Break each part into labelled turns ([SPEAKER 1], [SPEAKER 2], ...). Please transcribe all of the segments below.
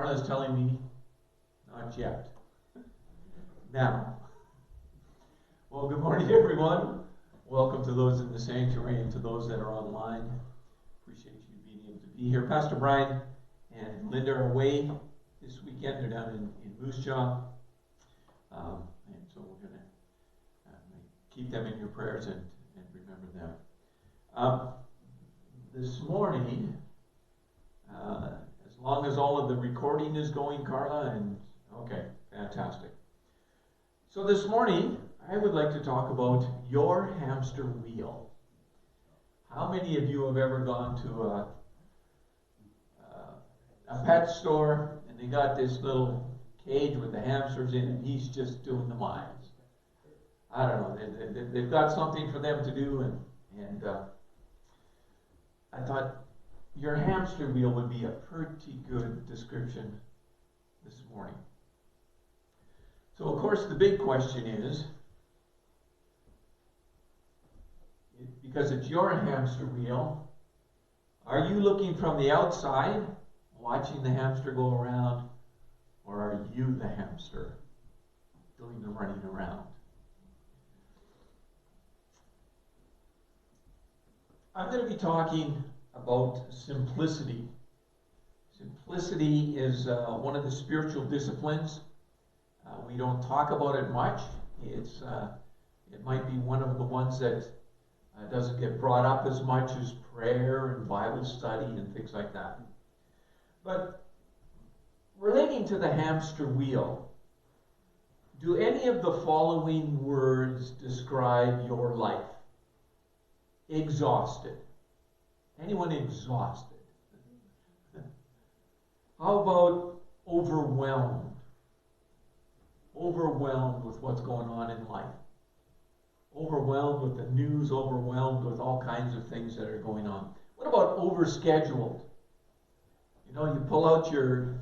[SPEAKER 1] Carla's telling me, not yet. Now. Well, good morning, everyone. Welcome to those in the sanctuary and to those that are online. Appreciate you being able to be here. Pastor Brian and Linda are away this weekend. They're down in Moose Jaw. And so we're going to keep them in your prayers and remember them. This morning, as long as all of the recording is going, Carla, and okay, fantastic. So this morning, I would like to talk about your hamster wheel. How many of you have ever gone to a pet store and they got this little cage with the hamsters in it and he's just doing the miles? I don't know. They've got something for them to do, and I thought your hamster wheel would be a pretty good description this morning. So, of course, the big question is, because it's your hamster wheel, are you looking from the outside, watching the hamster go around, or are you the hamster doing the running around? I'm going to be talking about simplicity. Simplicity is one of the spiritual disciplines. We don't talk about it much. It might be one of the ones that doesn't get brought up as much as prayer and Bible study and things like that. But relating to the hamster wheel, do any of the following words describe your life? Exhausted. Anyone exhausted? How about overwhelmed? Overwhelmed with what's going on in life. Overwhelmed with the news, overwhelmed with all kinds of things that are going on. What about overscheduled? You know, you pull out your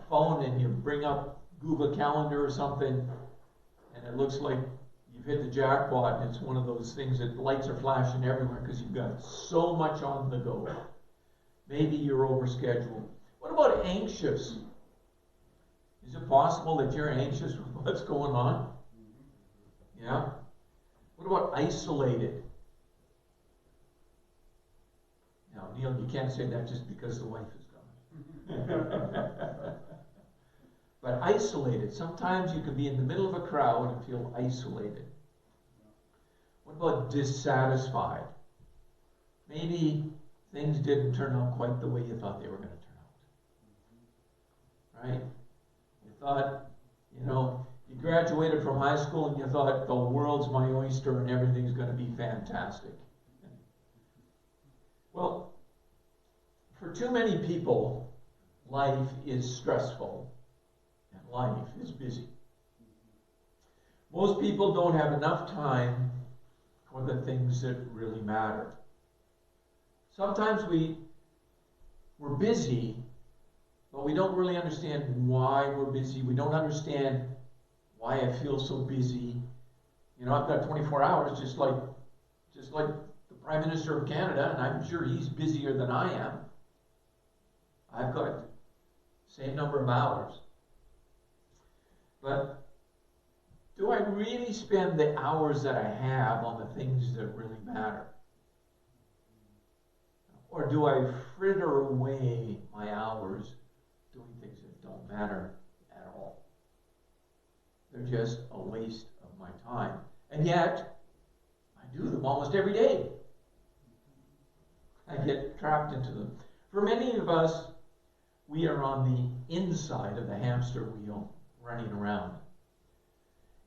[SPEAKER 1] phone and you bring up Google Calendar or something, and it looks like you've hit the jackpot, and it's one of those things that lights are flashing everywhere because you've got so much on the go. Maybe you're overscheduled. What about anxious? Is it possible that you're anxious with what's going on? Yeah. What about isolated? Now, Neil, you can't say that just because the wife is gone. But isolated. Sometimes you can be in the middle of a crowd and feel isolated. What about dissatisfied? Maybe things didn't turn out quite the way you thought they were going to turn out. Right? You thought, you graduated from high school and you thought the world's my oyster and everything's going to be fantastic. Well, for too many people, life is stressful and life is busy. Most people don't have enough time for the things that really matter. Sometimes we're busy, but we don't really understand why we're busy. We don't understand why I feel so busy. I've got 24 hours just like the Prime Minister of Canada, and I'm sure he's busier than I am. I've got the same number of hours. But do I really spend the hours that I have on the things that really matter? Or do I fritter away my hours doing things that don't matter at all? They're just a waste of my time. And yet, I do them almost every day. I get trapped into them. For many of us, we are on the inside of the hamster wheel, running around.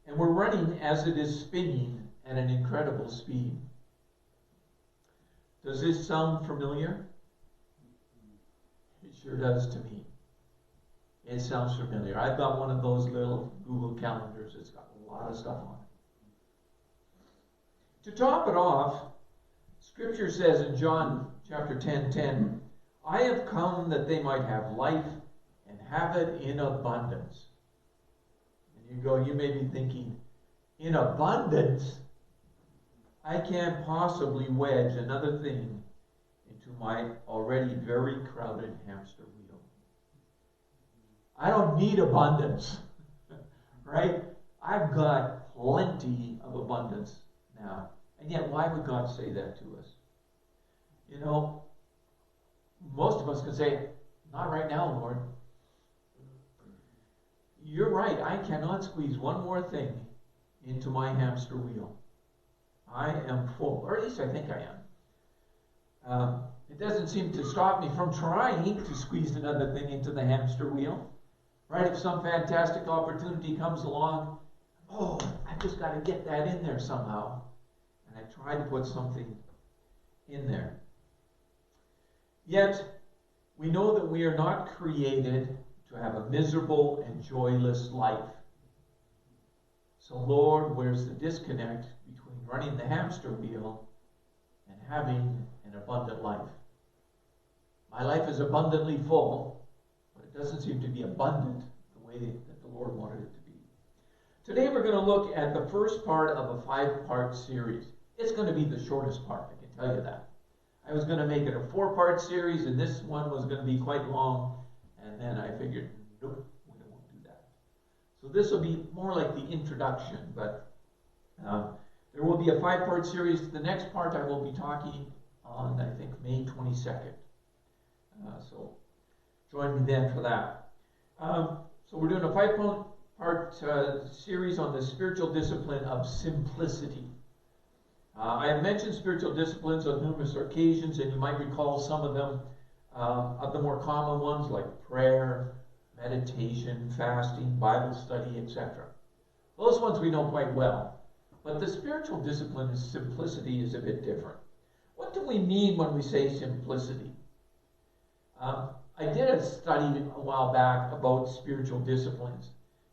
[SPEAKER 1] And we're running as it is spinning at an incredible speed. Does this sound familiar? It sure does to me. It sounds familiar. I've got one of those little Google calendars. It's got a lot of stuff on it. To top it off, Scripture says in John chapter 10:10, I have come that they might have life and have it in abundance. And you may be thinking, in abundance? I can't possibly wedge another thing into my already very crowded hamster wheel. I don't need abundance, right? I've got plenty of abundance now. And yet, why would God say that to us? You know, most of us can say, not right now, Lord. You're right. I cannot squeeze one more thing into my hamster wheel. I am full, or at least I think I am. It doesn't seem to stop me from trying to squeeze another thing into the hamster wheel. Right? If some fantastic opportunity comes along, I've just got to get that in there somehow. And I try to put something in there. Yet, we know that we are not created to have a miserable and joyless life. So, Lord, where's the disconnect between running the hamster wheel and having an abundant life? My life is abundantly full, but it doesn't seem to be abundant the way that the Lord wanted it to be. Today we're going to look at the first part of a 5-part series. It's going to be the shortest part, I can tell you that. I was going to make it a 4-part series, and this one was going to be quite long, and then I figured, nope, we won't do that. So this will be more like the introduction, but there will be a 5-part series. The next part I will be talking on, I think, May 22nd. So join me then for that. So we're doing a 5-part series on the spiritual discipline of simplicity. I have mentioned spiritual disciplines on numerous occasions, and you might recall some of them, of the more common ones like prayer, meditation, fasting, Bible study, etc. Those ones we know quite well. But the spiritual discipline of simplicity is a bit different. What do we mean when we say simplicity? I did a study a while back about spiritual disciplines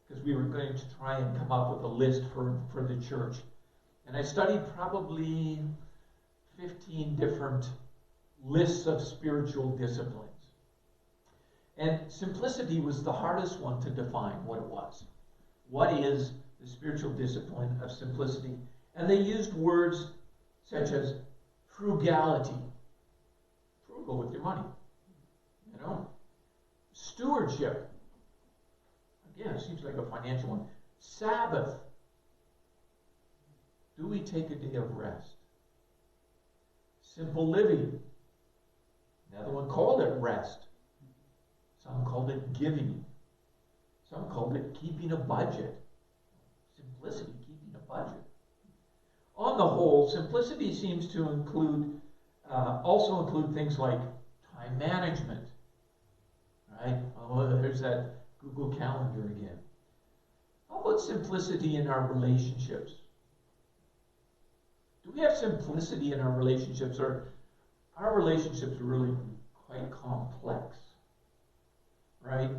[SPEAKER 1] because we were going to try and come up with a list for the church. And I studied probably 15 different lists of spiritual disciplines. And simplicity was the hardest one to define what it was. What is the spiritual discipline of simplicity? And they used words such as frugality. Frugal with your money. You know? Stewardship. Again, it seems like a financial one. Sabbath. Do we take a day of rest? Simple living. Another one called it rest. Some called it giving. Some called it keeping a budget. Simplicity, keeping a budget. On the whole, simplicity seems to also include things like time management. Right? Oh, there's that Google Calendar again. How about simplicity in our relationships? Do we have simplicity in our relationships, or our relationships are really quite complex? Right?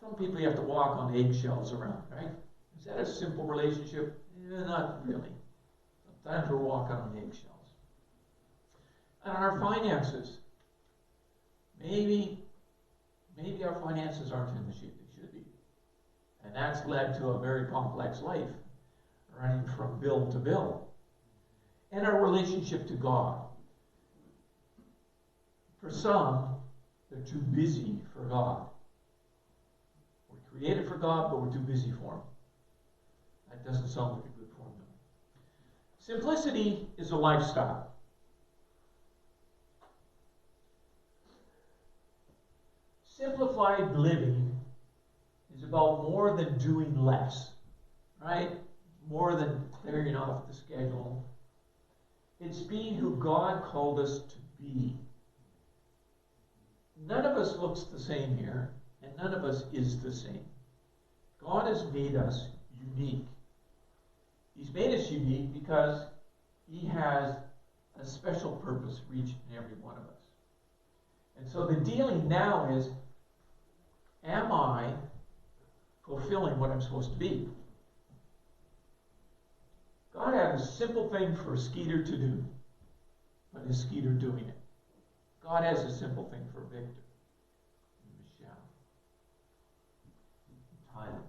[SPEAKER 1] Some people you have to walk on eggshells around, right? Is that a simple relationship? Not really. Sometimes we're walking on eggshells. And our finances. Maybe our finances aren't in the shape they should be. And that's led to a very complex life, running from bill to bill. And our relationship to God. For some, they're too busy for God. We're created for God, but we're too busy for Him. That doesn't sound like a good formula. Simplicity is a lifestyle. Simplified living is about more than doing less, right? More than clearing off the schedule. It's being who God called us to be. None of us looks the same here, and none of us is the same. God has made us unique. He's made us unique because He has a special purpose for each and every one of us. And so the dealing now is, am I fulfilling what I'm supposed to be? God had a simple thing for Skeeter to do, but is Skeeter doing it? God has a simple thing for Victor, and Michelle, and Tyler.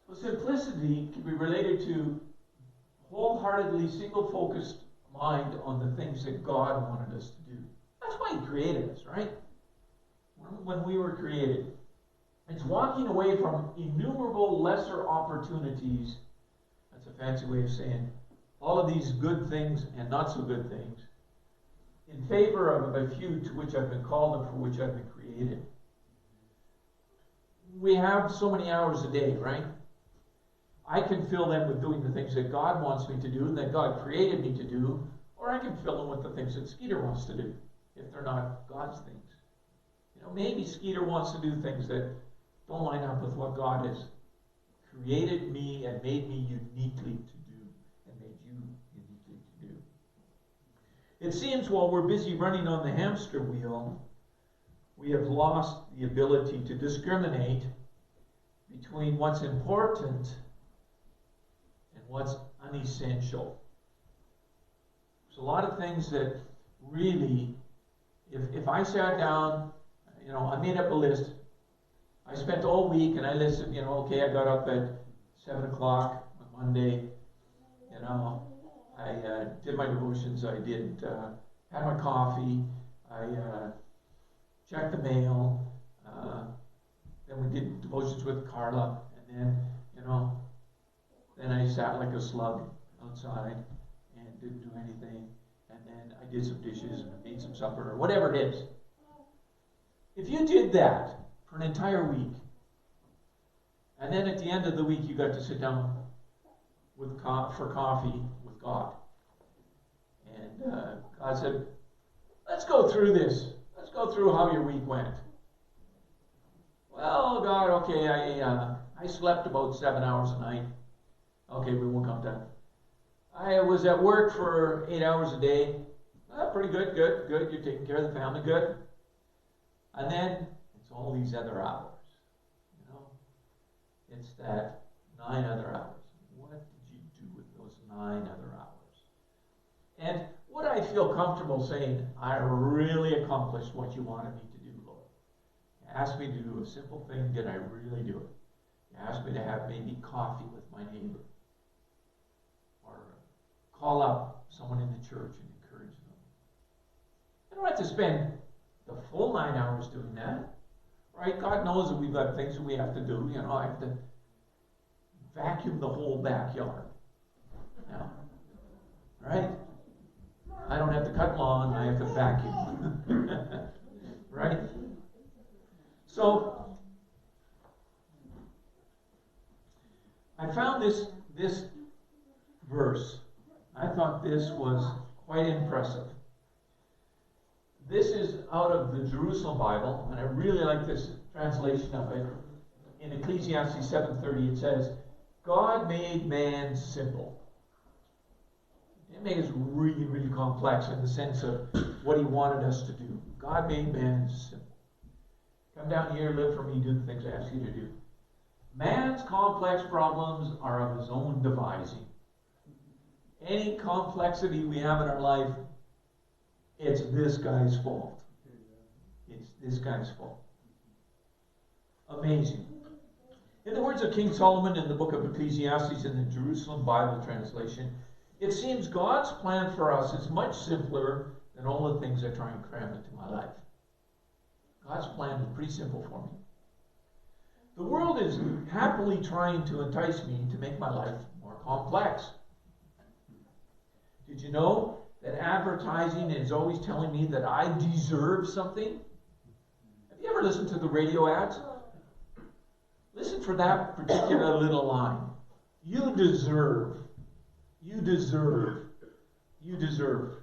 [SPEAKER 1] So simplicity can be related to wholeheartedly single-focused mind on the things that God wanted us to do. That's why He created us, right? when we were created. It's walking away from innumerable lesser opportunities. That's a fancy way of saying all of these good things and not so good things in favor of a few to which I've been called and for which I've been created. We have so many hours a day, right? I can fill them with doing the things that God wants me to do and that God created me to do, or I can fill them with the things that Skeeter wants to do, if they're not God's things. You know, maybe Skeeter wants to do things that don't line up with what God has created me and made me uniquely to do, and made you uniquely to do. It seems while we're busy running on the hamster wheel, we have lost the ability to discriminate between what's important and what's unessential. There's a lot of things that really, if I sat down, I made up a list. I spent all week and I listed, okay, I got up at 7 o'clock on Monday, I did my devotions, I did, had my coffee, I checked the mail, then we did devotions with Carla, and then, then I sat like a slug outside and didn't do anything, and then I did some dishes and made some supper, or whatever it is. If you did that for an entire week, and then at the end of the week you got to sit down for coffee with God, and God said, let's go through this. Let's go through how your week went. Well, God, okay, I slept about 7 hours a night. Okay, we won't count that. I was at work for 8 hours a day. Pretty good, good. You're taking care of the family, good. And then it's all these other hours. It's that 9 other hours. What did you do with those 9 other hours? And would I feel comfortable saying, I really accomplished what you wanted me to do, Lord? You asked me to do a simple thing. Did I really do it? You asked me to have maybe coffee with my neighbor, or call up someone in the church and encourage them. I don't have to spend the full 9 hours doing that. Right? God knows that we've got things that we have to do. I have to vacuum the whole backyard. Now, right? I don't have to cut lawn, I have to vacuum. Right? So, I found this verse. I thought this was quite impressive. This is out of the Jerusalem Bible, and I really like this translation of it. In Ecclesiastes 7:30, it says, God made man simple. It made us really, really complex in the sense of what he wanted us to do. God made man simple. Come down here, live for me, do the things I ask you to do. Man's complex problems are of his own devising. Any complexity we have in our life, it's this guy's fault. It's this guy's fault. Amazing. In the words of King Solomon in the book of Ecclesiastes in the Jerusalem Bible translation, it seems God's plan for us is much simpler than all the things I try and cram into my life. God's plan is pretty simple for me. The world is happily trying to entice me to make my life more complex. Did you know that advertising is always telling me that I deserve something? Have you ever listened to the radio ads? Listen for that particular little line. You deserve. You deserve. You deserve.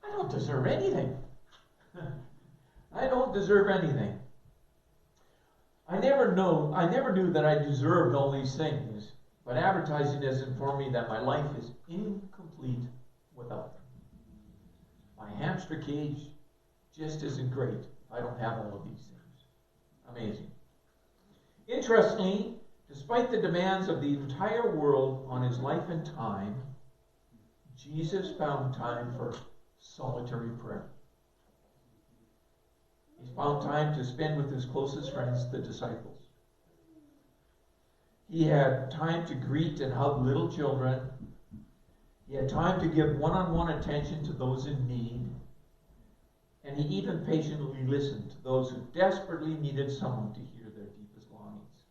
[SPEAKER 1] I don't deserve anything. I don't deserve anything. I never knew that I deserved all these things, but advertising has informed me that my life is incomplete without them. My hamster cage just isn't great if I don't have all of these things. Amazing. Interestingly, despite the demands of the entire world on his life and time, Jesus found time for solitary prayer. He found time to spend with his closest friends, the disciples. He had time to greet and hug little children. He had time to give one-on-one attention to those in need. And he even patiently listened to those who desperately needed someone to hear their deepest longings.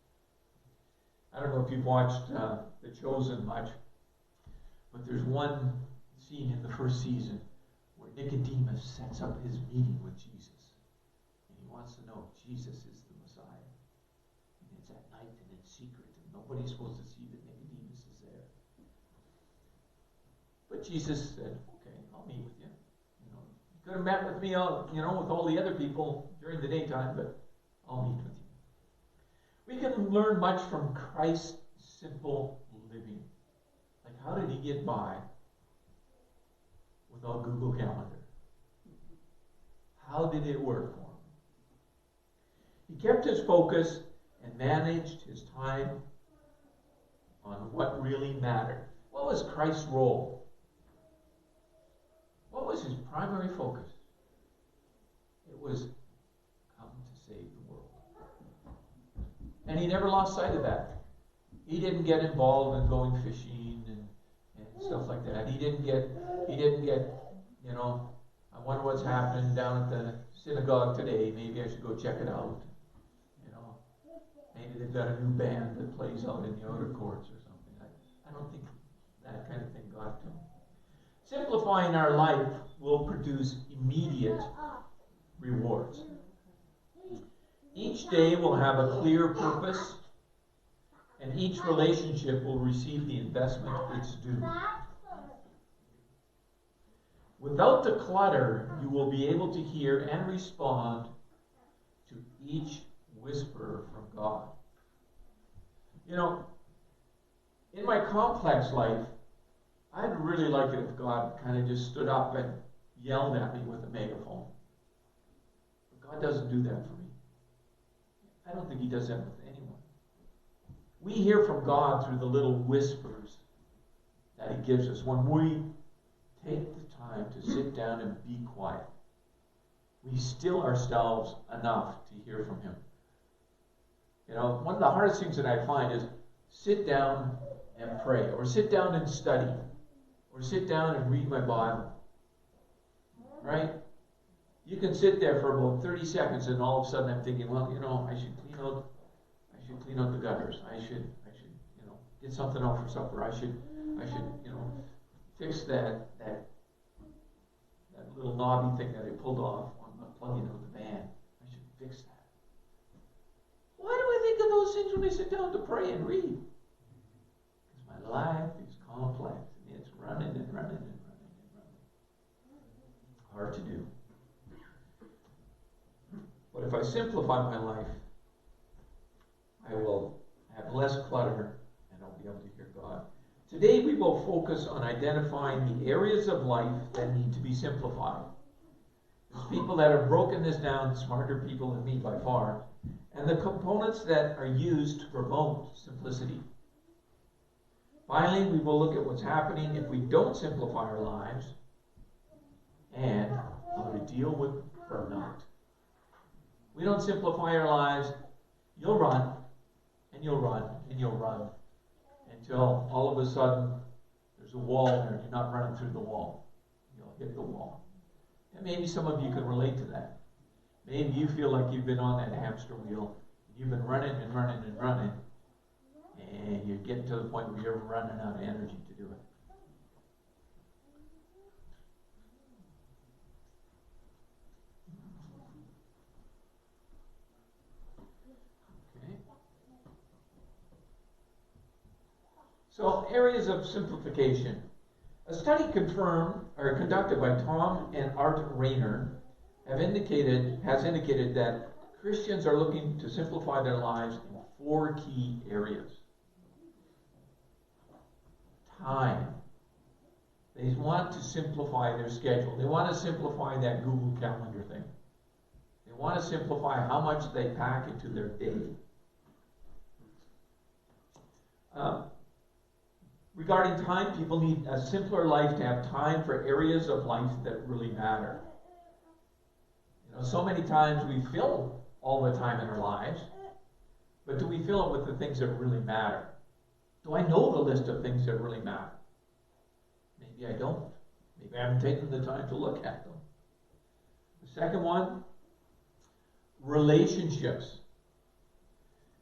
[SPEAKER 1] I don't know if you've watched The Chosen much, but there's one scene in the first season where Nicodemus sets up his meeting with Jesus. And he wants to know if Jesus is the Messiah. And it's at night and in secret, and nobody's supposed to see that Nicodemus is there. But Jesus said, okay, I'll meet with you. You could have met with me, with all the other people during the daytime, but I'll meet with you. We can learn much from Christ's simple living. Like, how did he get by without Google Calendar? How did it work for him? He kept his focus and managed his time on what really mattered. What was Christ's role? What was his primary focus? It was come to save the world. And he never lost sight of that. He didn't get involved in going fishing and stuff like that. He didn't get, I wonder what's happening down at the synagogue today. Maybe I should go check it out. Maybe they've got a new band that plays out in the outer courts or something. I don't think that kind of thing got to him. Simplifying our life will produce immediate rewards. Each day will have a clear purpose, and each relationship will receive the investment it's due. Without the clutter, you will be able to hear and respond to each whisper from God. In my complex life, I'd really like it if God kind of just stood up and yelled at me with a megaphone. But God doesn't do that for me. I don't think he does that with anyone. We hear from God through the little whispers that he gives us when we take the time to sit down and be quiet. We still ourselves enough to hear from him. One of the hardest things that I find is sit down and pray, or sit down and study, or sit down and read my Bible. Right? You can sit there for about 30 seconds and all of a sudden I'm thinking, well, I should clean out the gutters. I should get something out for supper. I should fix that little knobby thing that I pulled off on the plug-in of the van. I should fix that. Why do I think of those things when I sit down to pray and read? Because my life is complex. It's running and running and running and running. Hard to do. But if I simplify my life, I will have less clutter and I'll be able to hear God. Today we will focus on identifying the areas of life that need to be simplified. There's people that have broken this down, smarter people than me by far, and the components that are used to promote simplicity. Finally, we will look at what's happening if we don't simplify our lives and how to deal with burnout. We don't simplify our lives, you'll run, and you'll run, and you'll run, until all of a sudden there's a wall there and you're not running through the wall. You'll hit the wall. And maybe some of you can relate to that. Maybe you feel like you've been on that hamster wheel, and you've been running and running and running, and you're getting to the point where you're running out of energy to do it. Okay. So, areas of simplification. A study conducted by Tom and Art Rayner has indicated that Christians are looking to simplify their lives in 4 key areas. Time. They want to simplify their schedule. They want to simplify that Google Calendar thing. They want to simplify how much they pack into their day. Regarding time, people need a simpler life to have time for areas of life that really matter. So many times we fill all the time in our lives, but do we fill it with the things that really matter? Do I know the list of things that really matter? Maybe I don't. Maybe I haven't taken the time to look at them. Second one, relationships.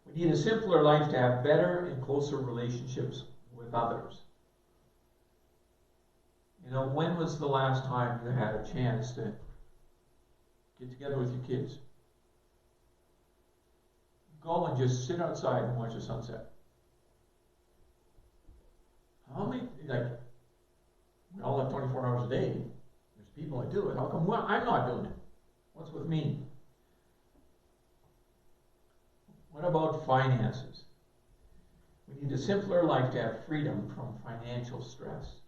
[SPEAKER 1] We need a simpler life to have better and closer relationships with others. You know, when was the last time you had a chance to get together with your kids? Go and just sit outside and watch the sunset. How many, like, we all have 24 hours a day. There's people that do it. How come I'm not doing it? What's with me? What about finances? We need a simpler life to have freedom from financial stress.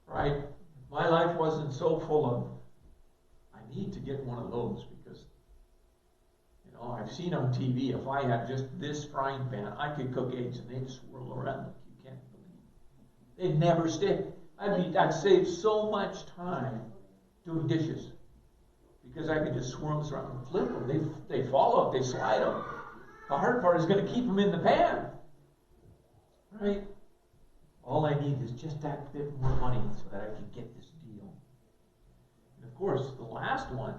[SPEAKER 1] Right? If my life wasn't so full of, I need to get one of those because, you know, I've seen on TV, if I had just this frying pan, I could cook eggs and they'd swirl around like you can't believe. They'd never stick. I'd save so much time doing dishes because I could just swirl this around and flip them. They fall out, they slide out. The hard part is going to keep them in the pan. Right? All I need is just that bit more money so that I can get this deal. And of course, the last one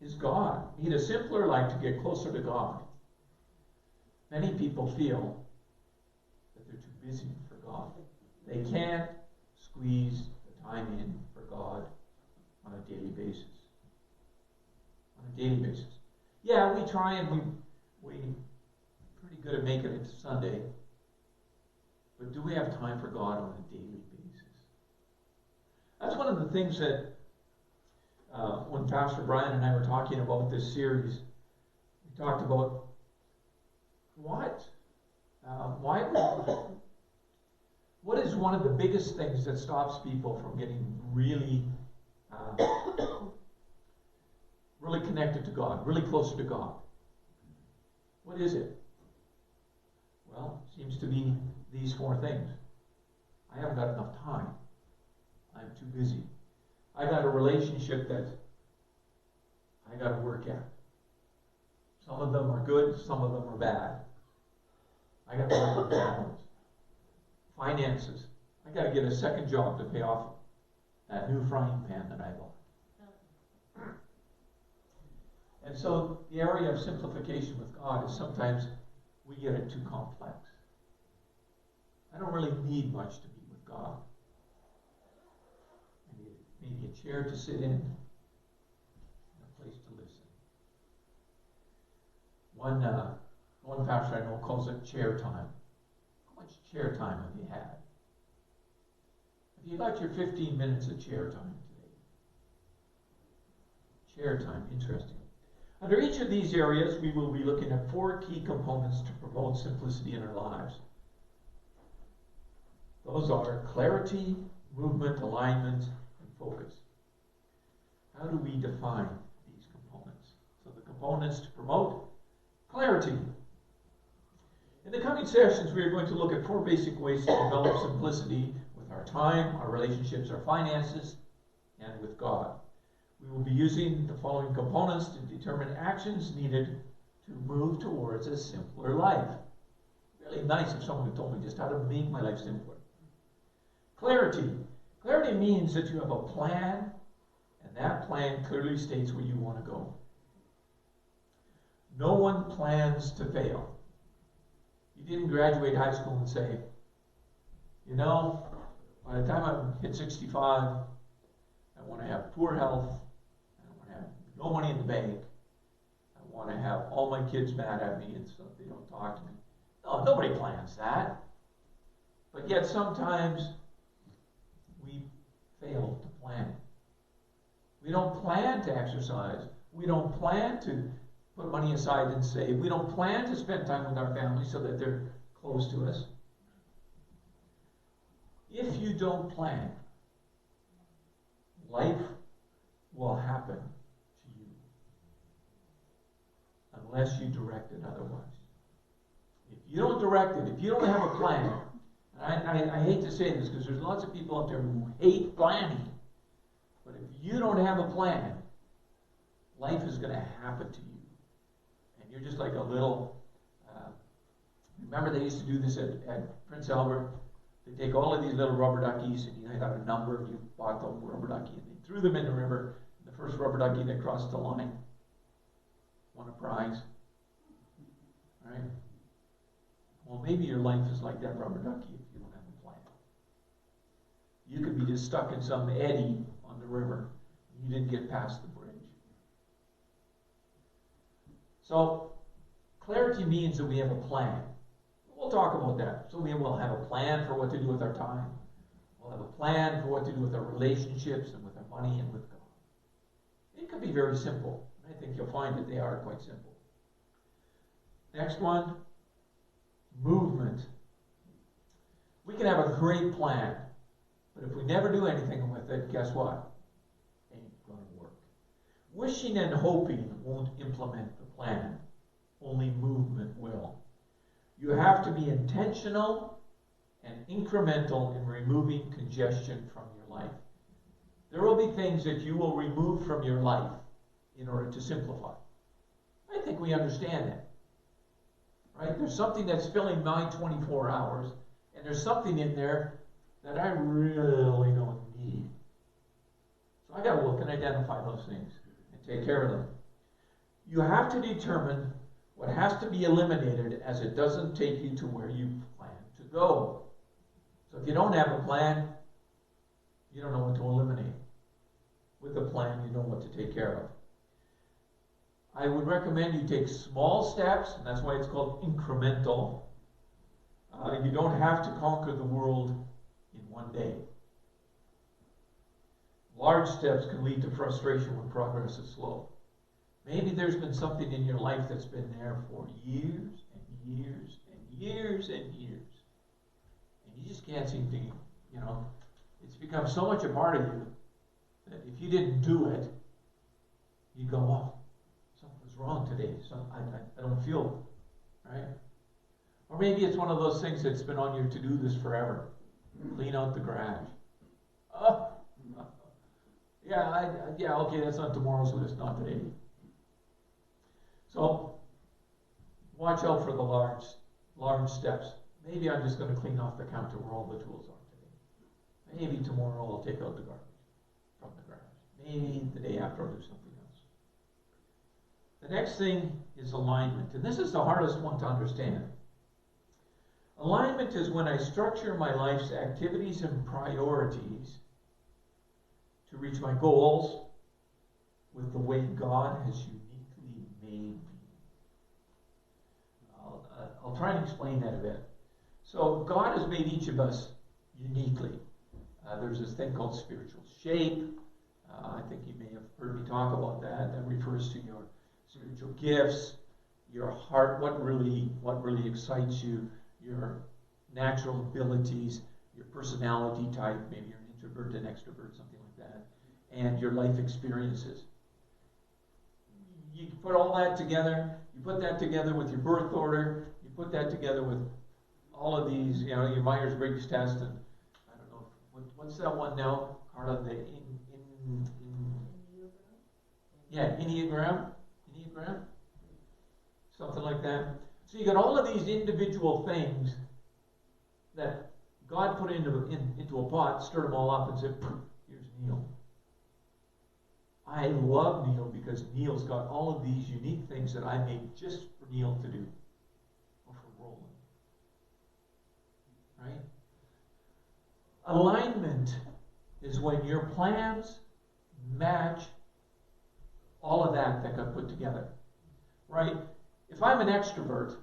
[SPEAKER 1] is God. We need a simpler life to get closer to God. Many people feel that they're too busy for God. They can't squeeze the time in for God on a daily basis. On a daily basis. Yeah, we try and we're pretty good at making it to Sunday. But do we have time for God on a daily basis? That's one of the things that when Pastor Brian and I were talking about this series, we talked about what is one of the biggest things that stops people from getting really really connected to God, really closer to God? What is it? Well, it seems to be these four things. I haven't got enough time. I'm too busy. I got a relationship that I got to work at. Some of them are good, some of them are bad. I got to work on bad ones. Finances. I got to get a second job to pay off that new frying pan that I bought. And so the area of simplification with God is sometimes we get it too complex. I don't really need much to be with God. I need maybe a chair to sit in and a place to listen. One pastor I know calls it chair time. How much chair time have you had? Have you got your 15 minutes of chair time today? Chair time, interesting. Under each of these areas, we will be looking at 4 key components to promote simplicity in our lives. Those are clarity, movement, alignment, and focus. How do we define these components? So the components to promote clarity. In the coming sessions, we are going to look at 4 basic ways to develop simplicity with our time, our relationships, our finances, and with God. We will be using the following components to determine actions needed to move towards a simpler life. Really nice if someone had told me just how to make my life simpler. Clarity. Clarity means that you have a plan, and that plan clearly states where you want to go. No one plans to fail. You didn't graduate high school and say, you know, by the time I hit 65, I want to have poor health, I want to have no money in the bank, I want to have all my kids mad at me and so they don't talk to me. No, nobody plans that. But yet sometimes we fail to plan. We don't plan to exercise. We don't plan to put money aside and save. We don't plan to spend time with our family so that they're close to us. If you don't plan, life will happen to you unless you direct it otherwise. If you don't direct it, if you don't have a plan, I hate to say this because there's lots of people out there who hate planning, but if you don't have a plan, life is going to happen to you. And you're just like a little, remember they used to do this at Prince Albert? They take all of these little rubber duckies and you had a number and you bought the rubber ducky and they threw them in the river. The first rubber ducky that crossed the line won a prize. Right? Well, maybe your life is like that rubber ducky if you don't have a plan. You could be just stuck in some eddy on the river. You didn't get past the bridge. So, clarity means that we have a plan. We'll talk about that. So we will have a plan for what to do with our time. We'll have a plan for what to do with our relationships and with our money and with God. It could be very simple. I think you'll find that they are quite simple. Next one, movement. We can have a great plan, but if we never do anything with it, guess what? Ain't going to work. Wishing and hoping won't implement the plan. Only movement will. You have to be intentional and incremental in removing congestion from your life. There will be things that you will remove from your life in order to simplify. I think we understand that. Right? There's something that's filling my 24 hours, and there's something in there that I really don't need. So I got to look and identify those things and take care of them. You have to determine what has to be eliminated, as it doesn't take you to where you plan to go. So if you don't have a plan, you don't know what to eliminate. With a plan, you know what to take care of. I would recommend you take small steps, and that's why it's called incremental. You don't have to conquer the world in one day. Large steps can lead to frustration when progress is slow. Maybe there's been something in your life that's been there for years and years and years and years. And you just can't seem to, it's become so much a part of you that if you didn't do it, you go, oh, something's wrong today. I don't feel right. Or maybe it's one of those things that's been on your to-do list forever. Clean out the garage. Oh, yeah, okay, that's on tomorrow's list, not today. So, watch out for the large steps. Maybe I'm just going to clean off the counter where all the tools are today. Maybe tomorrow I'll take out the garbage from the garage. Maybe the day after I'll do something else. The next thing is alignment, and this is the hardest one to understand. Alignment is when I structure my life's activities and priorities to reach my goals with the way God has uniquely made me. I'll try and explain that a bit. So God has made each of us uniquely. There's this thing called spiritual shape. I think you may have heard me talk about that. That refers to your spiritual gifts, your heart, what really excites you, your natural abilities, your personality type, maybe you're an introvert, an extrovert, something like that, and your life experiences. You put all that together, you put that together with your birth order, you put that together with all of these, your Myers-Briggs test, and I don't know, what's that one now, Carla, the Enneagram? Something like that. So you got all of these individual things that God put into a pot, stirred them all up, and said, here's Neil. I love Neil because Neil's got all of these unique things that I made just for Neil to do. Or for Roland. Right? Alignment is when your plans match all of that got put together. Right? If I'm an extrovert,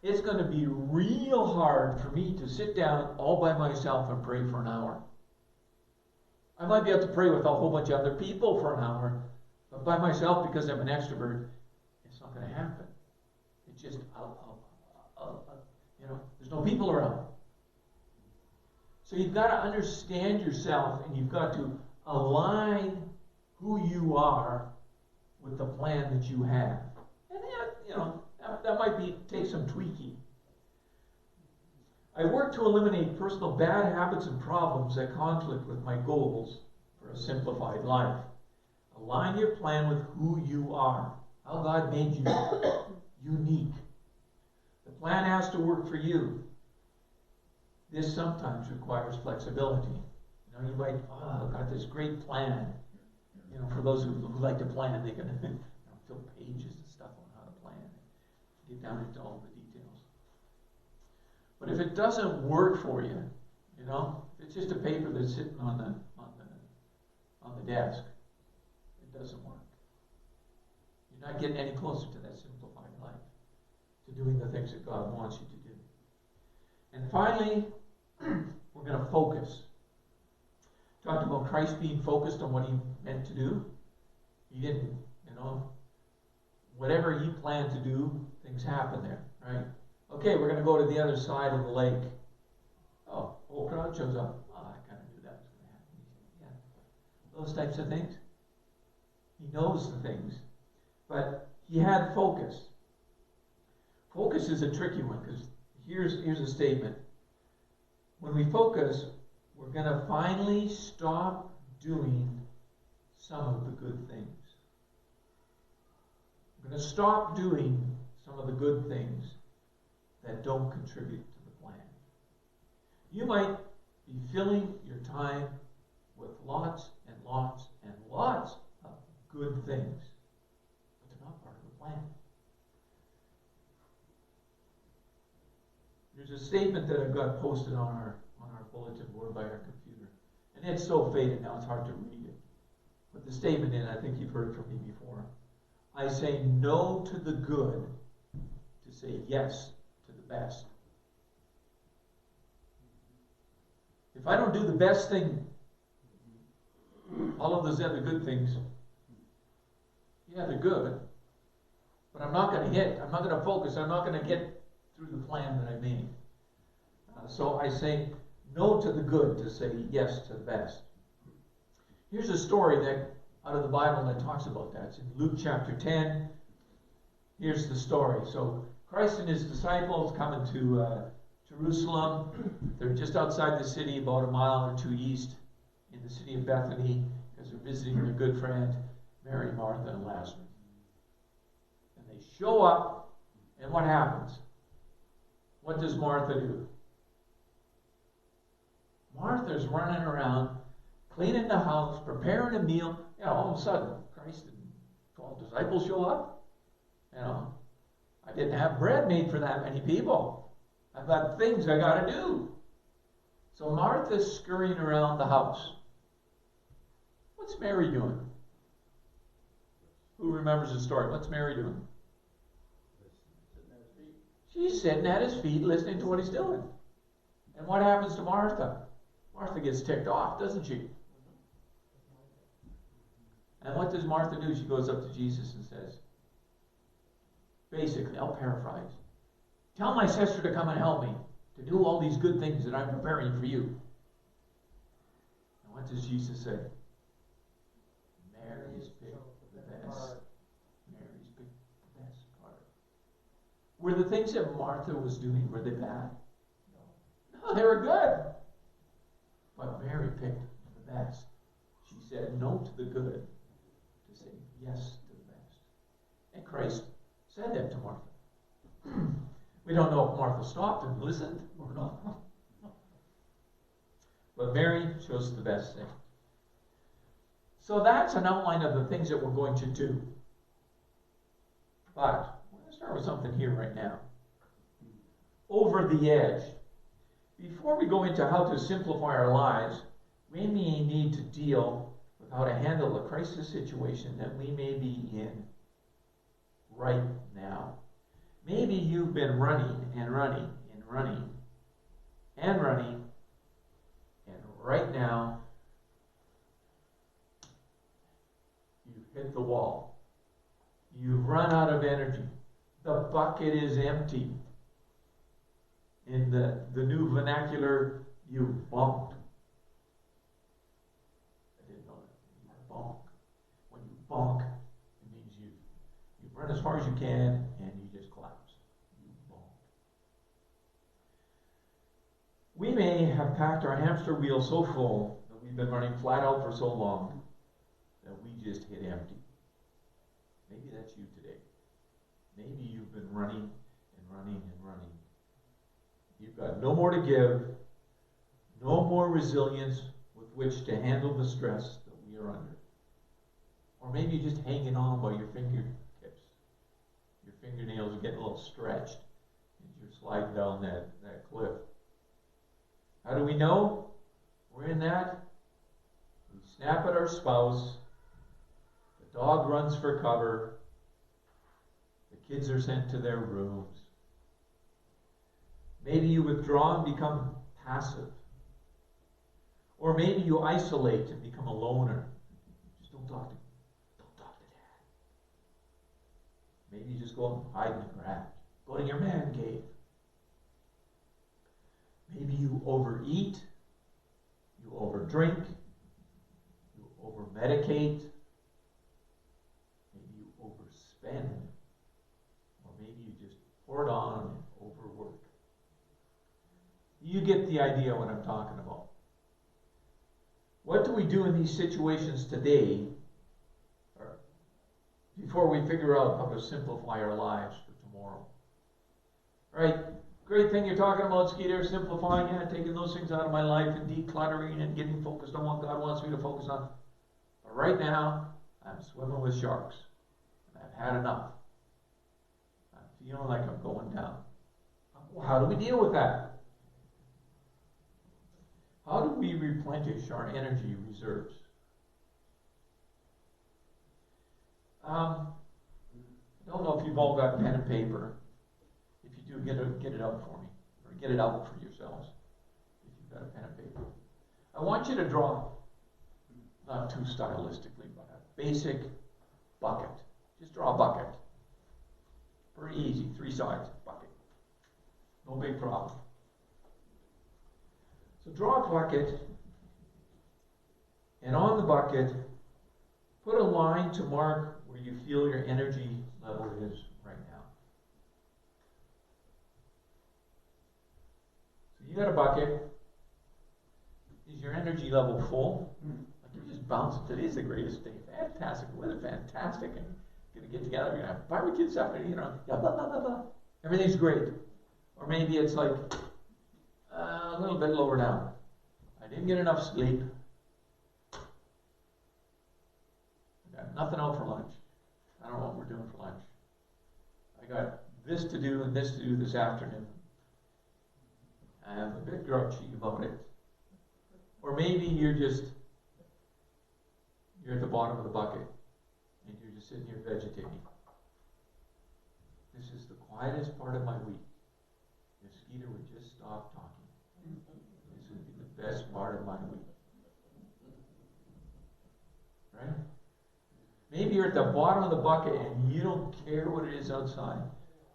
[SPEAKER 1] it's going to be real hard for me to sit down all by myself and pray for an hour. I might be able to pray with a whole bunch of other people for an hour, but by myself, because I'm an extrovert, it's not going to happen. It's just, there's no people around. So you've got to understand yourself, and you've got to align who you are with the plan that you have. And that might take some tweaking. I work to eliminate personal bad habits and problems that conflict with my goals for a simplified life. Align your plan with who you are, how God made you unique. The plan has to work for you. This sometimes requires flexibility. You might, I've got this great plan. for those who like to plan, they can fill pages and stuff on how to plan, get down into all the details. But if it doesn't work for you, if it's just a paper that's sitting on the desk, it doesn't work. You're not getting any closer to that simplified life, to doing the things that God wants you to do. And finally, we're going to focus. Talked about Christ being focused on what he meant to do. He didn't, whatever he planned to do, things happen there, right? Okay, we're going to go to the other side of the lake. Oh, whole crowd shows up. Oh, I kind of knew that was going to happen. Yeah. Those types of things. He knows the things. But he had focus. Focus is a tricky one, because here's a statement. When we focus, we're going to finally stop doing some of the good things. We're going to stop doing some of the good things that don't contribute to the plan. You might be filling your time with lots and lots and lots of good things, but they're not part of the plan. There's a statement that I've got posted on our bulletin board by our computer. And it's so faded now it's hard to read it. But the statement in, I think you've heard it from me before. I say no to the good to say yes to the best. If I don't do the best thing, all of those other good things, yeah, they're good. But I'm not going to focus, I'm not going to get through the plan that I made. So I say no to the good to say yes to the best. Here's a story that out of the Bible that talks about that. It's in Luke chapter 10. Here's the story. So Christ and his disciples coming to Jerusalem. They're just outside the city, about a mile or two east, in the city of Bethany, because they're visiting their good friend Mary, Martha, and Lazarus. And they show up, and what happens? What does Martha do? Martha's running around, cleaning the house, preparing a meal. All of a sudden, Christ and 12 disciples show up. I didn't have bread made for that many people. I've got things I got to do. So Martha's scurrying around the house. What's Mary doing? Who remembers the story? What's Mary doing? She's sitting at his feet listening to what he's doing. And what happens to Martha? Martha gets ticked off, doesn't she? And what does Martha do? She goes up to Jesus and says, basically, I'll paraphrase, tell my sister to come and help me to do all these good things that I'm preparing for you. And what does Jesus say? Mary's picked the best. Mary's picked the best part. Were the things that Martha was doing, were they bad? No, they were good. But Mary picked the best. She said no to the good to say yes to the best. And Christ said that to Martha. We don't know if Martha stopped and listened or not. But Mary chose the best thing. So that's an outline of the things that we're going to do. But we're going to start with something here right now. Over the edge. Before we go into how to simplify our lives, we may need to deal with how to handle a crisis situation that we may be in right now. Maybe you've been running and running and running and running, and right now you've hit the wall. You've run out of energy. The bucket is empty. In the new vernacular, you bonked. I didn't know that. You bonk. When you bonk, it means you run as far as you can and you just collapse. You bonk. We may have packed our hamster wheel so full that we've been running flat out for so long that we just hit empty. Maybe that's you today. Maybe you've been running and running and running. You've got no more to give, no more resilience with which to handle the stress that we are under. Or maybe you're just hanging on by your fingertips. Your fingernails are getting a little stretched as you're sliding down that cliff. How do we know we're in that? We snap at our spouse. The dog runs for cover. The kids are sent to their rooms. Maybe you withdraw and become passive. Or maybe you isolate and become a loner. Just don't talk to Dad. Maybe you just go and hide in the garage. Go to your man cave. Maybe you overeat, you overdrink, you overmedicate, maybe you overspend, or maybe you just pour it on and overwork. You get the idea what I'm talking about. What do we do in these situations today before we figure out how to simplify our lives for tomorrow? All right, great thing you're talking about, Skeeter, simplifying and taking those things out of my life and decluttering and getting focused on what God wants me to focus on. But right now, I'm swimming with sharks. And I've had enough. I'm feeling like I'm going down. How do we deal with that? How do we replenish our energy reserves? I don't know if you've all got pen and paper. If you do, get it out for me. Or get it out for yourselves. If you've got a pen and paper. I want you to draw, not too stylistically, but a basic bucket. Just draw a bucket. Very easy. 3 sides bucket. No big problem. So draw a bucket, and on the bucket, put a line to mark where you feel your energy level is right now. So you got a bucket. Is your energy level full? Like you're just bouncing. Today's the greatest day. Fantastic. Weather fantastic. And you're going to get together. You're going to have barbecue stuff. Blah, blah, blah, blah. Everything's great. Or maybe it's like a little bit lower down. I didn't get enough sleep. I got nothing out for lunch. I don't know what we're doing for lunch. I got this to do and this to do this afternoon. I'm a bit grouchy about it. Or maybe you're at the bottom of the bucket and you're just sitting here vegetating. This is the quietest part of my week. If Skeeter would just stop talking. This would be the best part of my week. Right? Maybe you're at the bottom of the bucket and you don't care what it is outside.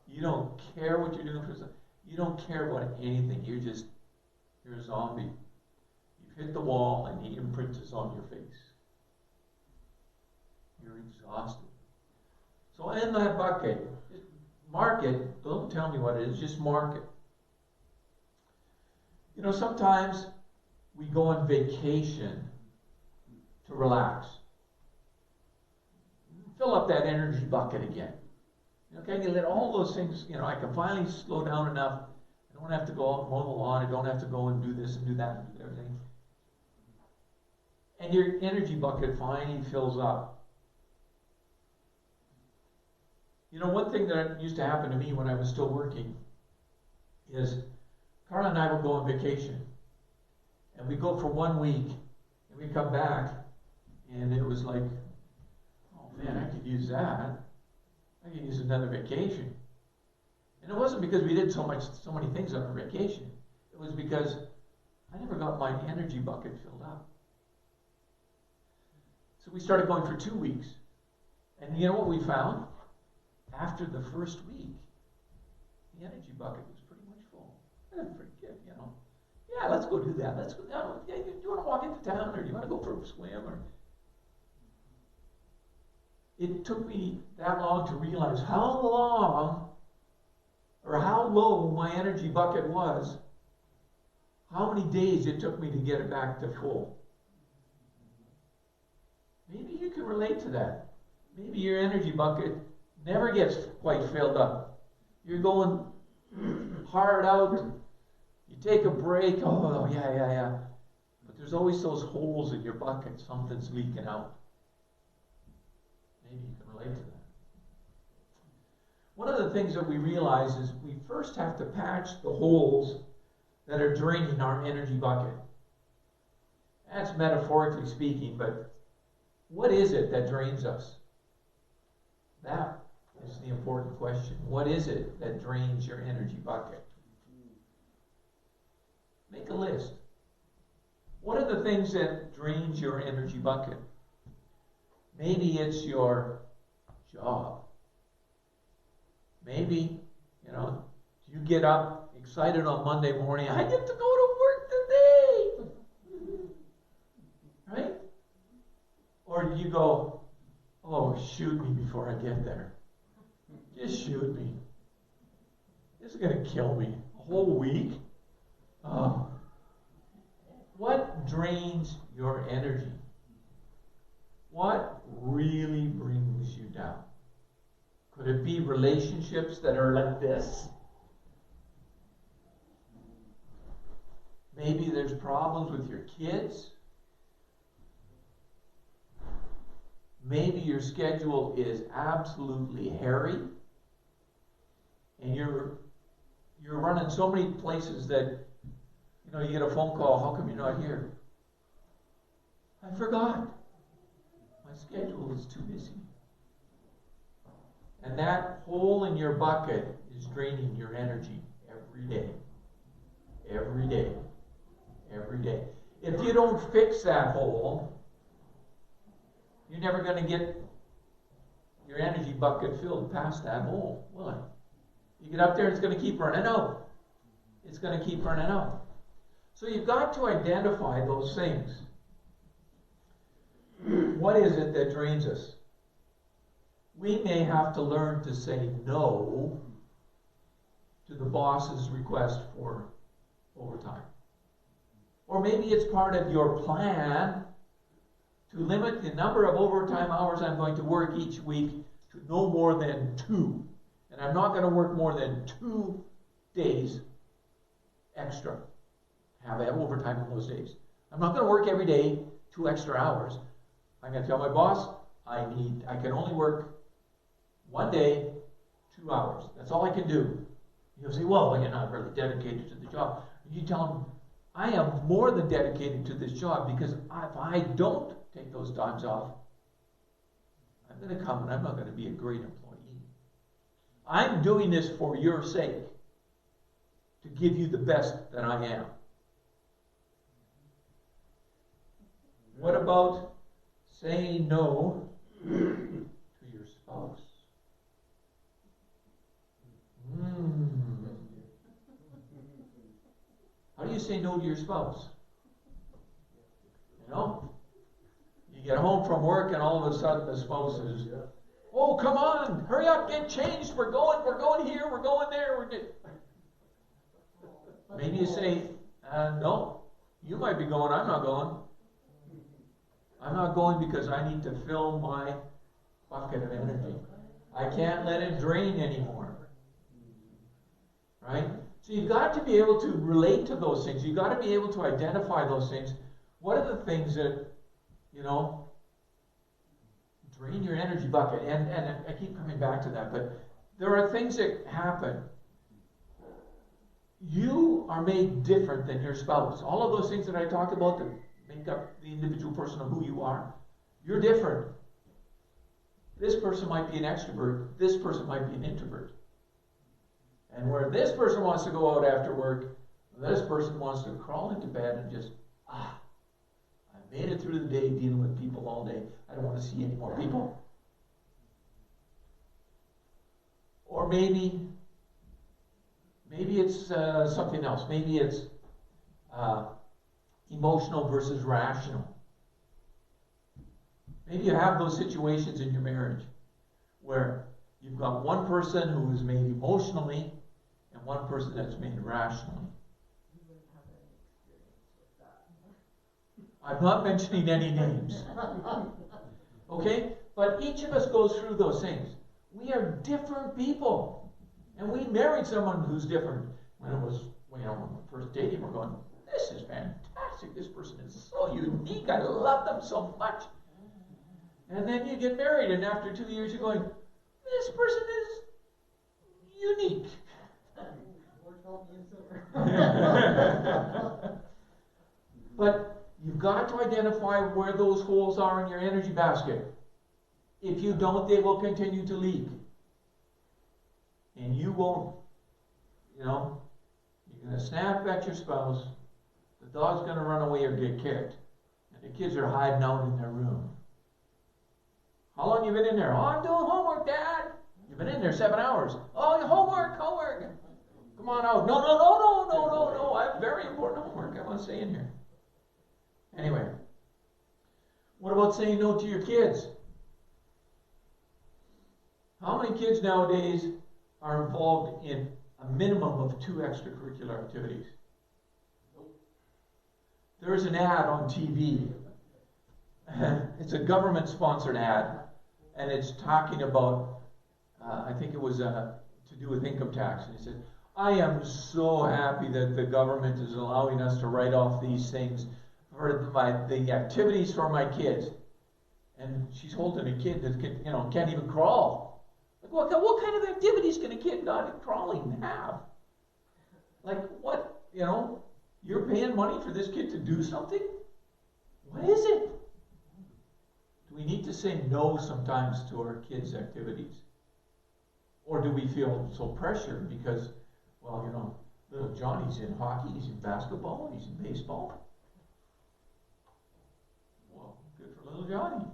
[SPEAKER 1] You don't care what you're doing for something. You don't care about anything. You're a zombie. You've hit the wall and the imprint is on your face. You're exhausted. So in that bucket, mark it. Don't tell me what it is. Just mark it. You know, sometimes we go on vacation to relax. Fill up that energy bucket again. Okay, you let all those things, I can finally slow down enough. I don't have to go out and mow the lawn. I don't have to go and do this and do that and do everything. And your energy bucket finally fills up. You know, one thing that used to happen to me when I was still working is Carla and I would go on vacation. And we'd go for 1 week, and we'd come back, and it was like, oh man, I could use that. I could use another vacation. And it wasn't because we did so many things on our vacation. It was because I never got my energy bucket filled up. So we started going for 2 weeks. And you know what we found? After the first week, the energy bucket was pretty much full. That's pretty good, Yeah, let's go do that. Let's go. Yeah, you want to walk into town, or you want to go for a swim, or. It took me that long to realize how long or how low my energy bucket was, how many days it took me to get it back to full. Maybe you can relate to that. Maybe your energy bucket never gets quite filled up. You're going hard out. You take a break. Oh, yeah. But there's always those holes in your bucket. Something's leaking out. Maybe you can relate to that. One of the things that we realize is we first have to patch the holes that are draining our energy bucket. That's metaphorically speaking, but what is it that drains us? That is the important question. What is it that drains your energy bucket? Make a list. What are the things that drains your energy bucket? Maybe it's your job. Maybe, you get up excited on Monday morning, I get to go to work today. Right? Or you go, oh, shoot me before I get there. Just shoot me. This is going to kill me. A whole week? Oh. What drains your energy? What really brings you down? Could it be relationships that are like this? Maybe there's problems with your kids. Maybe your schedule is absolutely hairy. And you're running so many places that, you get a phone call, how come you're not here? I forgot. My schedule is too busy. And that hole in your bucket is draining your energy every day. Every day. Every day. If you don't fix that hole, you're never going to get your energy bucket filled past that hole, will it? You get up there, it's going to keep running out. It's going to keep running out. So you've got to identify those things. What is it that drains us? We may have to learn to say no to the boss's request for overtime. Or maybe it's part of your plan to limit the number of overtime hours I'm going to work each week to no more than 2. And I'm not going to work more than 2 days extra. Have overtime on those days. I'm not going to work every day 2 extra hours. I'm going to tell my boss, I can only work 1 day, 2 hours. That's all I can do. You'll say, well, you're not really dedicated to the job. You tell them, I am more than dedicated to this job because if I don't take those times off, I'm going to come and I'm not going to be a great employee. I'm doing this for your sake, to give you the best that I am. What about saying no to your spouse? How do you say no to your spouse? You get home from work and all of a sudden the spouse is, oh, come on, hurry up, get changed, we're going here, we're going there. Maybe you say, no, you might be going, I'm not going. I'm not going because I need to fill my bucket of energy. I can't let it drain anymore. Right? So you've got to be able to relate to those things. You've got to be able to identify those things. What are the things that, drain your energy bucket? And I keep coming back to that, but there are things that happen. You are made different than your spouse. All of those things that I talked about that make up the individual person of who you are. You're different. This person might be an extrovert. This person might be an introvert. And where this person wants to go out after work, this person wants to crawl into bed and just, I made it through the day dealing with people all day. I don't want to see any more people. Or maybe it's something else. Maybe it's emotional versus rational. Maybe you have those situations in your marriage where you've got one person who is made emotionally and one person that's made rationally.
[SPEAKER 2] You wouldn't have any experience with that.
[SPEAKER 1] I'm not mentioning any names. Okay? But each of us goes through those things. We are different people. And we married someone who's different. When we first dating, we're going, this is fantastic. This person is so unique. I love them so much. And then you get married, and after 2 years, you're going, this person is unique. But you've got to identify where those holes are in your energy basket. If you don't, they will continue to leak. And you won't, you're going to snap at your spouse, the dog's going to run away or get kicked, and the kids are hiding out in their room. How long you been in there? Oh, I'm doing homework, Dad. You've been in there 7 hours. Oh, homework. Come on out. No. I have very important homework. I want to stay in here. Anyway, what about saying no to your kids? How many kids nowadays are involved in a minimum of 2 extracurricular activities? There's an ad on TV. It's a government-sponsored ad, and it's talking about, I think it was to do with income tax. And he said, I am so happy that the government is allowing us to write off these things for the activities for my kids. And she's holding a kid that can't even crawl. Like, what kind of activities can a kid not crawling have? Like, what, you're paying money for this kid to do something? What is it? Do we need to say no sometimes to our kids' activities? Or do we feel so pressured because, little Johnny's in hockey, he's in basketball, he's in baseball? Well, good for little Johnny.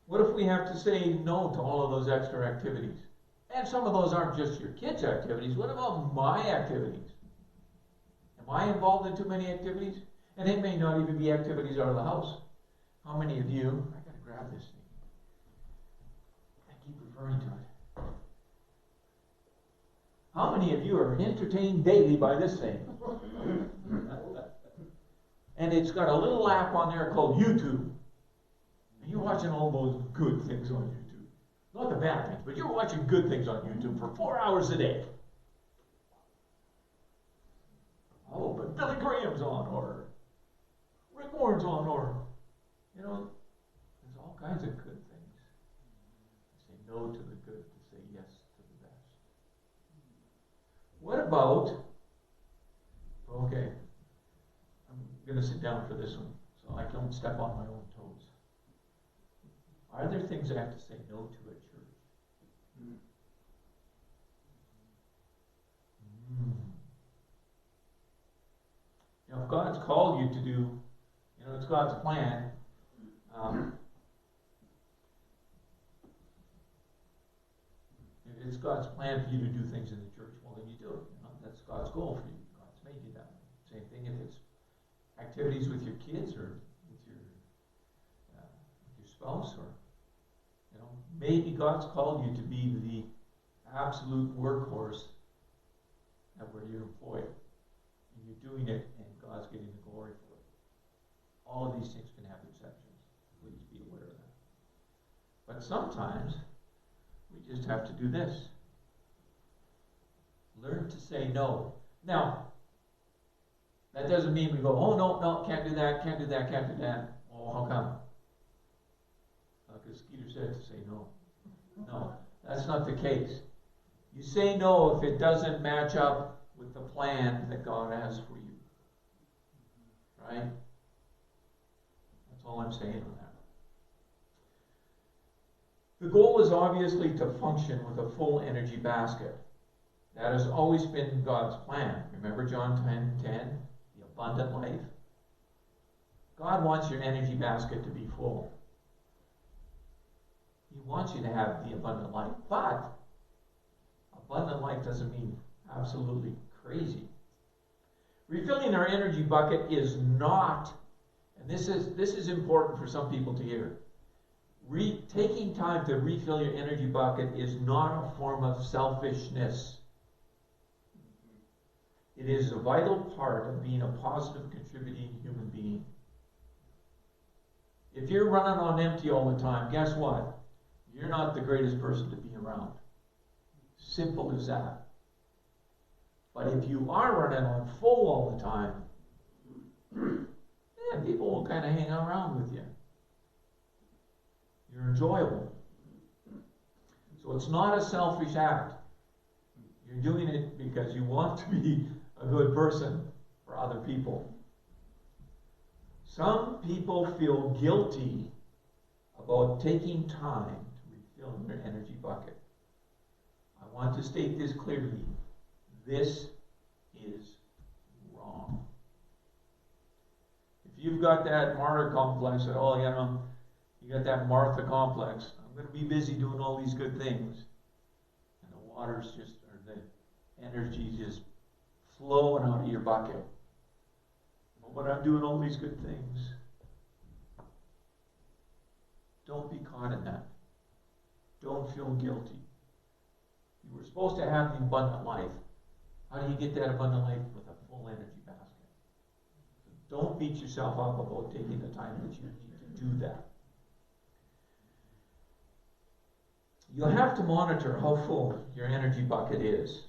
[SPEAKER 1] What if we have to say no to all of those extra activities? And some of those aren't just your kids' activities. What about my activities? Am I involved in too many activities? And it may not even be activities out of the house. How many of you, I gotta grab this thing. I keep referring to it. How many of you are entertained daily by this thing? And it's got a little app on there called YouTube. And you're watching all those good things on YouTube. Not the bad things, but you're watching good things on YouTube for 4 hours a day. Oh, but Billy Graham's on, or Rick Warren's on, or, there's all kinds of good things. Say no to the good, to say yes to the best. What about, okay, I'm going to sit down for this one, so I don't step on my own toes. Are there things I have to say no to at church? If God's called you to do, it's God's plan. If it's God's plan for you to do things in the church, well, then you do it. That's God's goal for you. God's made you that way. Same thing if it's activities with your kids or with your spouse, or maybe God's called you to be the absolute workhorse at where you're employed. And you're doing it, and God's getting the glory for it. All of these things can have exceptions. Please be aware of that. But sometimes we just have to do this. Learn to say no. Now, that doesn't mean we go, oh, no, can't do that. Oh, how come? Because Skeeter said to say no. No, that's not the case. You say no if it doesn't match up with the plan that God has for you. Right? That's all I'm saying on that. The goal is obviously to function with a full energy basket. That has always been God's plan. Remember John 10:10, the abundant life? God wants your energy basket to be full. He wants you to have the abundant life. But abundant life doesn't mean absolutely crazy. Refilling our energy bucket is not, and this is important for some people to hear, taking time to refill your energy bucket is not a form of selfishness. It is a vital part of being a positive, contributing human being. If you're running on empty all the time, guess what? You're not the greatest person to be around. Simple as that. But if you are running on full all the time, then people will kind of hang around with you. You're enjoyable. So it's not a selfish act. You're doing it because you want to be a good person for other people. Some people feel guilty about taking time to refill their energy bucket. I want to state this clearly. This is wrong. If you've got that martyr complex that, oh, you got that Martha complex, I'm going to be busy doing all these good things. And the water's just, or the energy just flowing out of your bucket. But I'm doing all these good things. Don't be caught in that. Don't feel guilty. You were supposed to have the abundant life. How do you get that abundant life? With a full energy basket. So don't beat yourself up about taking the time that you need to do that. You'll have to monitor how full your energy bucket is.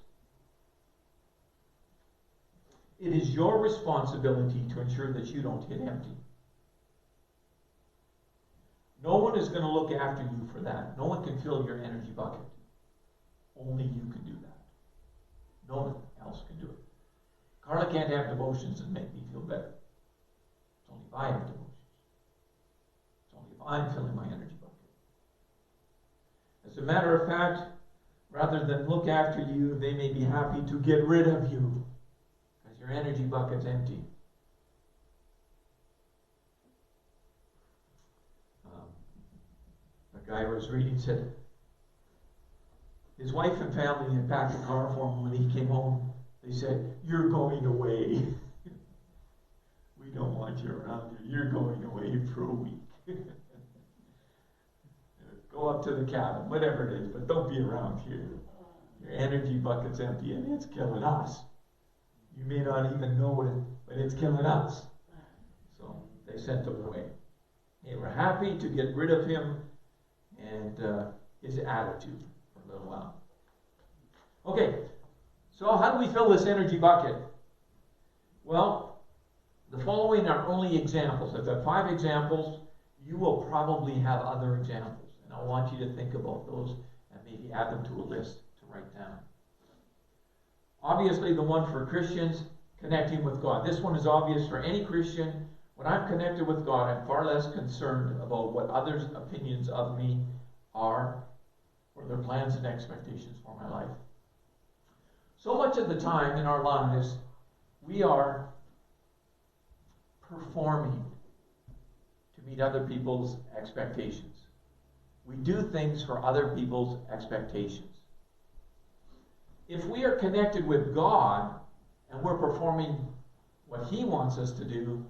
[SPEAKER 1] It is your responsibility to ensure that you don't hit empty. No one is going to look after you for that. No one can fill your energy bucket. Only you can do that. No one else can do it. Carla can't have devotions and make me feel better. It's only if I have devotions. It's only if I'm filling my energy bucket. As a matter of fact, rather than look after you, they may be happy to get rid of you. Your energy bucket's empty. A guy I was reading said his wife and family had packed a car for him when he came home. They said, "You're going away. We don't want you around here. You're going away for a week. Go up to the cabin, whatever it is, but don't be around here. Your energy bucket's empty and it's killing us. You may not even know it, but it's killing us." So they sent him away. They were happy to get rid of him and his attitude for a little while. Okay, so how do we fill this energy bucket? Well, the following are only examples. I've got 5 examples. You will probably have other examples, and I want you to think about those and maybe add them to a list to write down. Obviously, the one for Christians, connecting with God. This one is obvious for any Christian. When I'm connected with God, I'm far less concerned about what others' opinions of me are or their plans and expectations for my life. So much of the time in our lives, we are performing to meet other people's expectations. We do things for other people's expectations. If we are connected with God and we're performing what He wants us to do,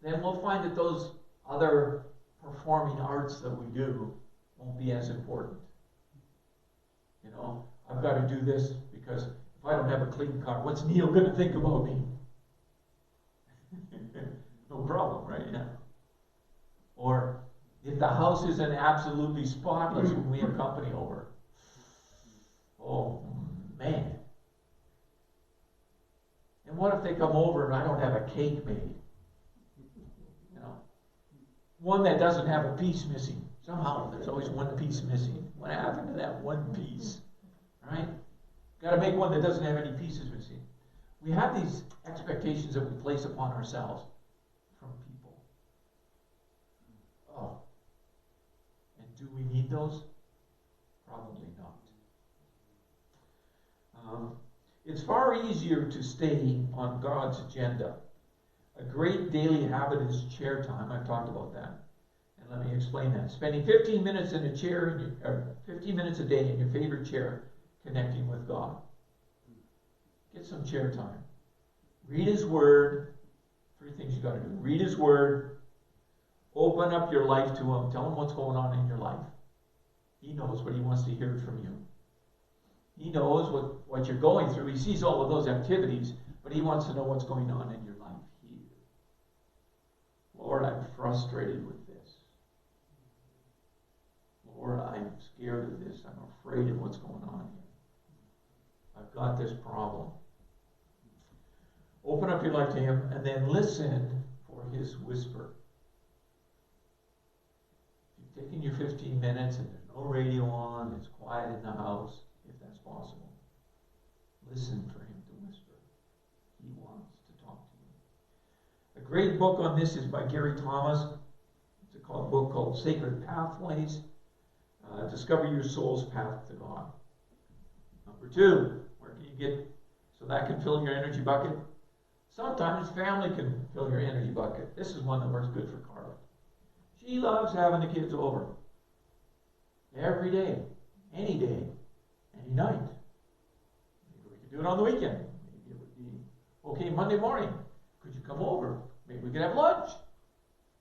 [SPEAKER 1] then we'll find that those other performing arts that we do won't be as important. You know, I've got to do this because if I don't have a clean car, what's Neil going to think about me? No problem, right? Yeah. Or if the house isn't absolutely spotless when we have company over. Oh, man. And what if they come over and I don't have a cake made? You know, one that doesn't have a piece missing. Somehow there's always one piece missing. What happened to that one piece? Right? Got to make one that doesn't have any pieces missing. We have these expectations that we place upon ourselves from people. Oh. And do we need those? Probably not. It's far easier to stay on God's agenda. A great daily habit is chair time. I've talked about that. And let me explain that. Spending 15 minutes in a chair, or 15 minutes a day in your favorite chair, connecting with God. Get some chair time. Read His Word. 3 things you got to do. Read His Word. Open up your life to Him. Tell Him what's going on in your life. He knows what He wants to hear from you. He knows what you're going through. He sees all of those activities, but He wants to know what's going on in your life here. Lord, I'm frustrated with this. Lord, I'm scared of this. I'm afraid of what's going on here. I've got this problem. Open up your life to Him and then listen for for His whisper. If you've taken your 15 minutes and there's no radio on, it's quiet in the house, if that's possible, listen for Him to whisper. He wants to talk to you. A great book on this is by Gary Thomas. It's a book called Sacred Pathways. Discover your soul's path to God. Number 2, where can you get so that can fill your energy bucket? Sometimes family can fill your energy bucket. This is one that works good for Carla. She loves having the kids over. Every day, any night. Maybe we could do it on the weekend. Maybe it would be, okay, Monday morning, could you come over? Maybe we could have lunch.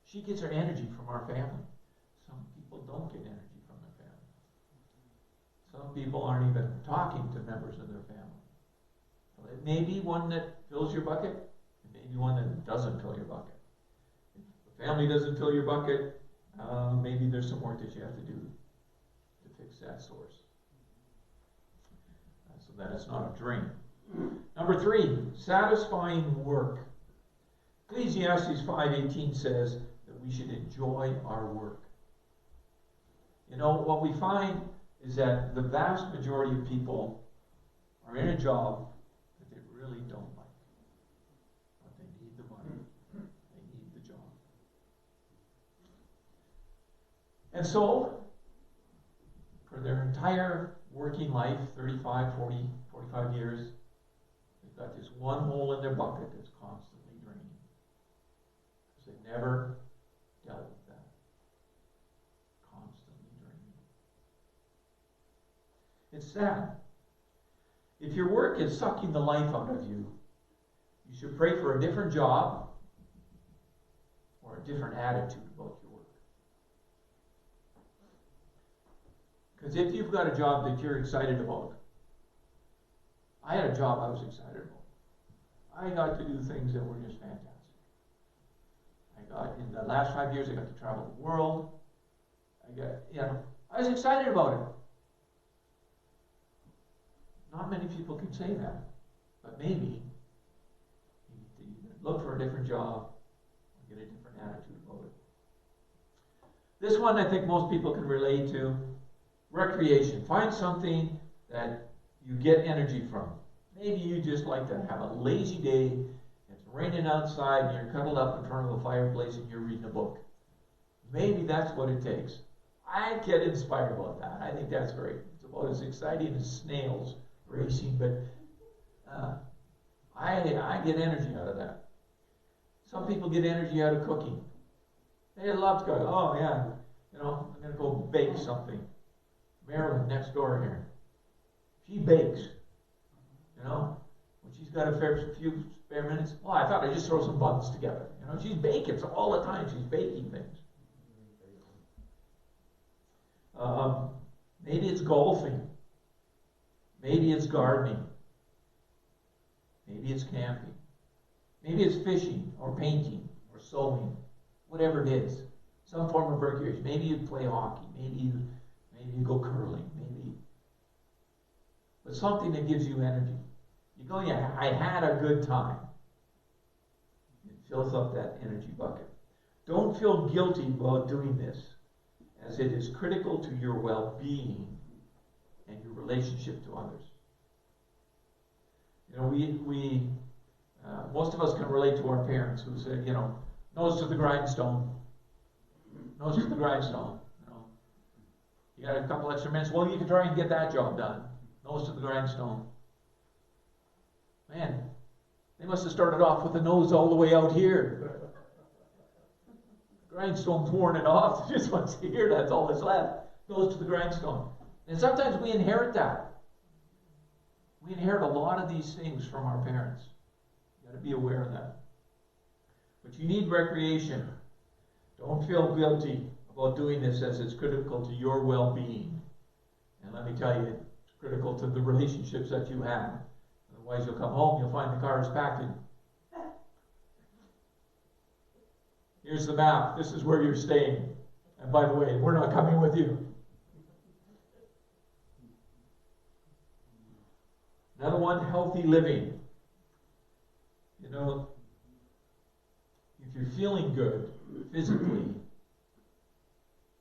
[SPEAKER 1] She gets her energy from our family. Some people don't get energy from their family. Some people aren't even talking to members of their family. Well, it may be one that fills your bucket. It may be one that doesn't fill your bucket. If the family doesn't fill your bucket, maybe there's some work that you have to do to fix that source. So that it's not a drain. Number 3, satisfying work. Ecclesiastes 5:18 says that we should enjoy our work. You know, what we find is that the vast majority of people are in a job that they really don't like. But they need the money. They need the job. And so, for their entire working life, 35, 40, 45 years, they've got this one hole in their bucket that's constantly draining. Because they never dealt with that. Constantly draining. It's sad. If your work is sucking the life out of you, you should pray for a different job or a different attitude about your work. Because if you've got a job that you're excited about, I had a job I was excited about. I got to do things that were just fantastic. In the last 5 years, I got to travel the world. I was excited about it. Not many people can say that, but maybe you need to either look for a different job or get a different attitude about it. This one I think most people can relate to. Recreation. Find something that you get energy from. Maybe you just like to have a lazy day, it's raining outside, and you're cuddled up in front of a fireplace and you're reading a book. Maybe that's what it takes. I get inspired about that. I think that's great. It's about as exciting as snails racing, but I get energy out of that. Some people get energy out of cooking. They love to go, oh yeah, I'm going to go bake something. Marilyn next door here, she bakes, when she's got a few spare minutes. Oh, I thought I'd just throw some buns together. She's baking, so all the time she's baking things. Maybe it's golfing. Maybe it's gardening. Maybe it's camping. Maybe it's fishing or painting or sewing, whatever it is. Some form of recreation. Maybe you play hockey. Maybe you go curling. But something that gives you energy. You go, yeah, I had a good time. It fills up that energy bucket. Don't feel guilty about doing this, as it is critical to your well-being and your relationship to others. We most of us can relate to our parents who said, nose to the grindstone. Nose to the grindstone. You got a couple extra minutes. Well, you can try and get that job done. Nose to the grindstone. Man, they must have started off with the nose all the way out here. Grindstone's worn it off. Just once a year, that's all that's left. Nose to the grindstone. And sometimes we inherit that. We inherit a lot of these things from our parents. You got to be aware of that. But you need recreation. Don't feel guilty about doing this, as it's critical to your well-being. And let me tell you, it's critical to the relationships that you have. Otherwise, you'll come home, you'll find the car is packed in. Here's the map. This is where you're staying. And by the way, we're not coming with you. Another one, healthy living. You if you're feeling good physically,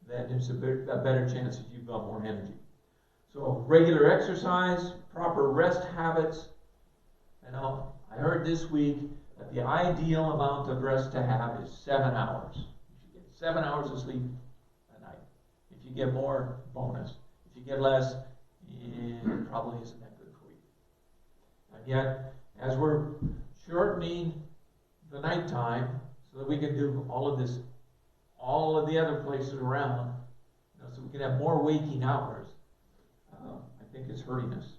[SPEAKER 1] then there's a better chance that you've got more energy. So regular exercise, proper rest habits. And I heard this week that the ideal amount of rest to have is 7 hours. You should get 7 hours of sleep a night. If you get more, bonus. If you get less, it probably isn't that good for you. And yet, as we're shortening the nighttime so that we can do all of the other places around, so we can have more waking hours, I think it's hurting us.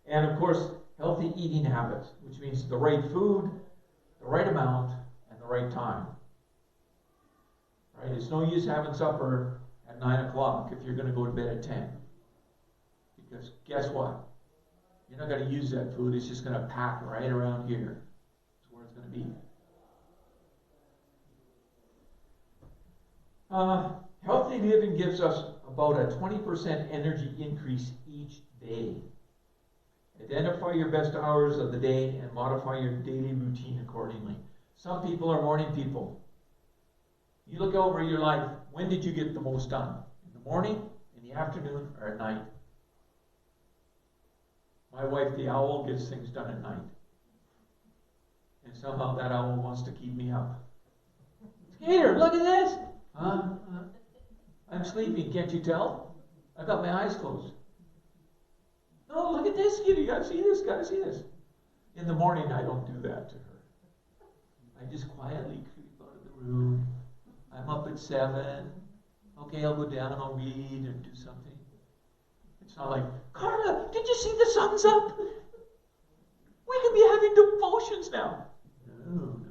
[SPEAKER 1] And of course, healthy eating habits, which means the right food, the right amount, and the right time. Right? It's no use having supper at 9 o'clock if you're going to go to bed at 10. Because guess what? You're not going to use that food. It's just going to pack right around here. That's where it's going to be. Healthy living gives us about a 20% energy increase each day. Identify your best hours of the day and modify your daily routine accordingly. Some people are morning people. You look over your life, when did you get the most done? In the morning, in the afternoon, or at night? My wife, the owl, gets things done at night. And somehow that owl wants to keep me up. Skater, look at this! I'm sleeping, can't you tell? I've got my eyes closed. No, look at this, Skater, you gotta see this, gotta see this. In the morning, I don't do that to her. I just quietly creep out of the room. I'm up at 7. Okay, I'll go down, I'll read or do something. It's not like, Carla, did you see the sun's up? We can be having devotions now. No.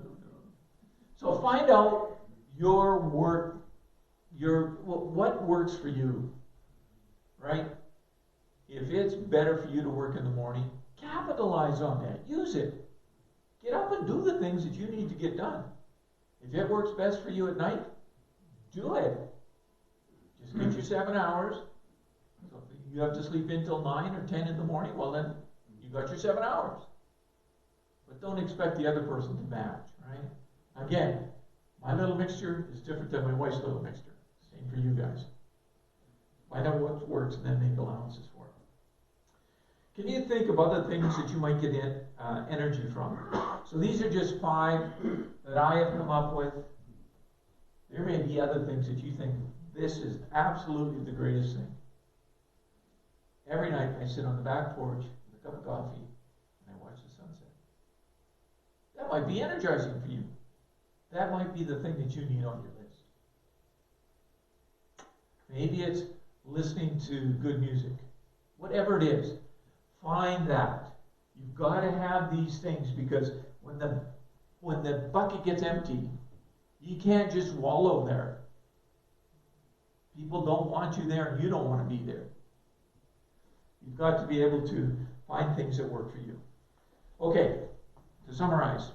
[SPEAKER 1] So find out your work, what works for you, right? If it's better for you to work in the morning, capitalize on that. Use it. Get up and do the things that you need to get done. If it works best for you at night, do it. Just get your 7 hours. So if you have to sleep until 9 or 10 in the morning, well then, you got your 7 hours. But don't expect the other person to match, right? Again, my little mixture is different than my wife's little mixture. Same for you guys. Find out what works and then make allowances for it. Can you think of other things that you might get energy from? So these are just 5 that I have come up with. There may be other things that you think, this is absolutely the greatest thing. Every night I sit on the back porch with a cup of coffee and I watch the sunset. That might be energizing for you. That might be the thing that you need on your list. Maybe it's listening to good music. Whatever it is, find that. You've got to have these things because when the bucket gets empty, you can't just wallow there. People don't want you there and you don't want to be there. You've got to be able to find things that work for you. Okay, to summarize.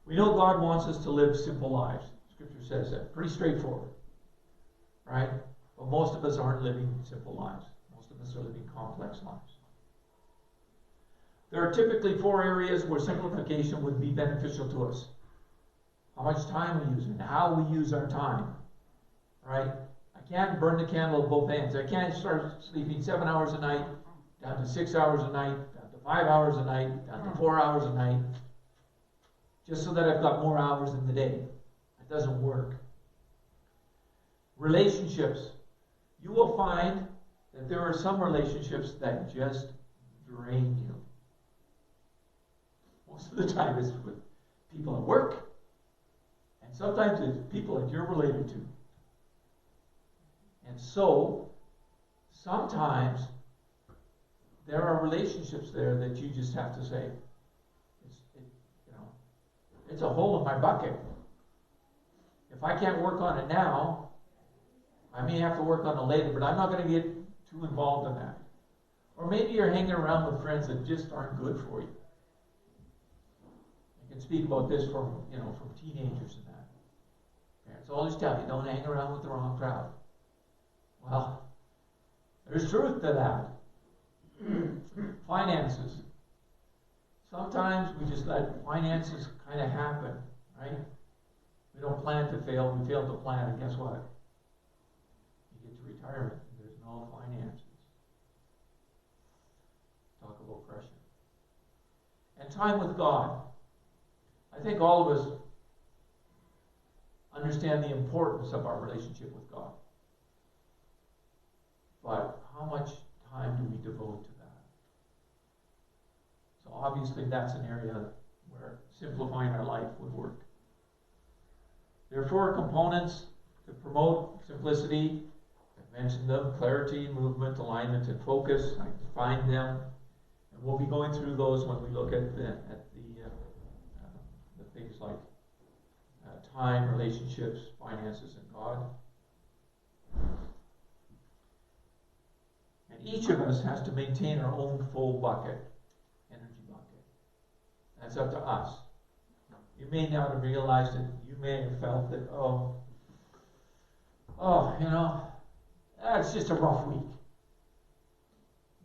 [SPEAKER 1] We know God wants us to live simple lives. Scripture says that. Pretty straightforward. Right? But most of us aren't living simple lives. Most of us are living complex lives. There are typically 4 areas where simplification would be beneficial to us. How much time we use and how we use our time. Right? I can't burn the candle at both ends. I can't start sleeping 7 hours a night, down to 6 hours a night, down to 5 hours a night, down to 4 hours a night, just so that I've got more hours in the day. It doesn't work. Relationships. You will find that there are some relationships that just drain you. Most of the time it's with people at work, and sometimes it's people that you're related to. And so, sometimes there are relationships there that you just have to say, it's a hole in my bucket. If I can't work on it now, I may have to work on it later, but I'm not going to get too involved in that. Or maybe you're hanging around with friends that just aren't good for you. I can speak about this from teenagers and that. Parents always tell you, don't hang around with the wrong crowd. Well, there's truth to that. Finances. Sometimes we just let finances kind of happen, right? We don't plan to fail, we fail to plan, and guess what? You get to retirement, and there's no finances. Talk about pressure. And time with God. I think all of us understand the importance of our relationship with God. But how much time do we devote to that? So obviously that's an area where simplifying our life would work. There are 4 components to promote simplicity. I mentioned them: clarity, movement, alignment, and focus. I defined them. And we'll be going through those when we look at the things like time, relationships, finances, and God. And each of us has to maintain our own full bucket, energy bucket. That's up to us. You may not have realized it. You may have felt that, it's just a rough week.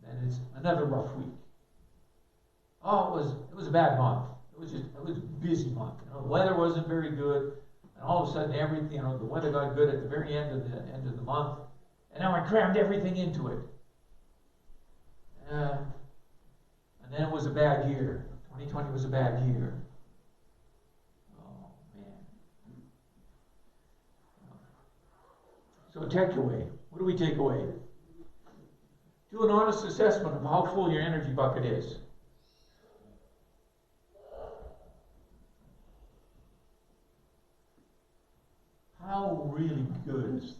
[SPEAKER 1] Then it's another rough week. Oh, it was a bad month. It was a busy month. The weather wasn't very good, and all of a sudden everything, the weather got good at the very end of the month, and now I crammed everything into it. And then it was a bad year. 2020 was a bad year. Oh man. So takeaway. What do we take away? Do an honest assessment of how full your energy bucket is. How really good is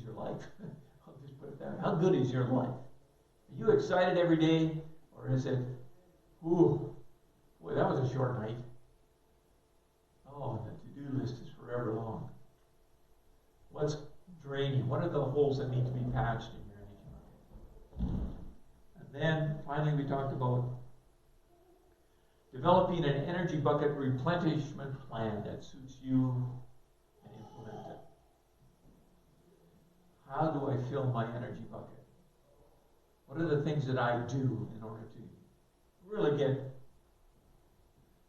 [SPEAKER 1] your life? I'll just put it that way. How good is your life? Are you excited every day? Or is it, ooh, boy, that was a short night. Oh, the to-do list is forever long. What's draining? What are the holes that need to be patched in your energy bucket? And then, finally, we talked about developing an energy bucket replenishment plan that suits you. How do I fill my energy bucket? What are the things that I do in order to really get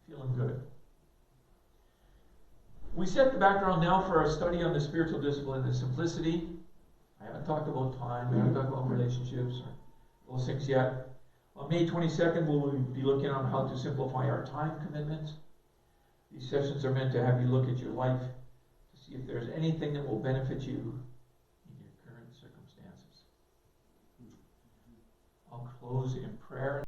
[SPEAKER 1] feeling good? We set the background now for our study on the spiritual discipline and simplicity. I haven't talked about time, I haven't talked about relationships or those things yet. On May 22nd, we'll be looking on how to simplify our time commitments. These sessions are meant to have you look at your life to see if there's anything that will benefit you in your current circumstances. I'll close in prayer.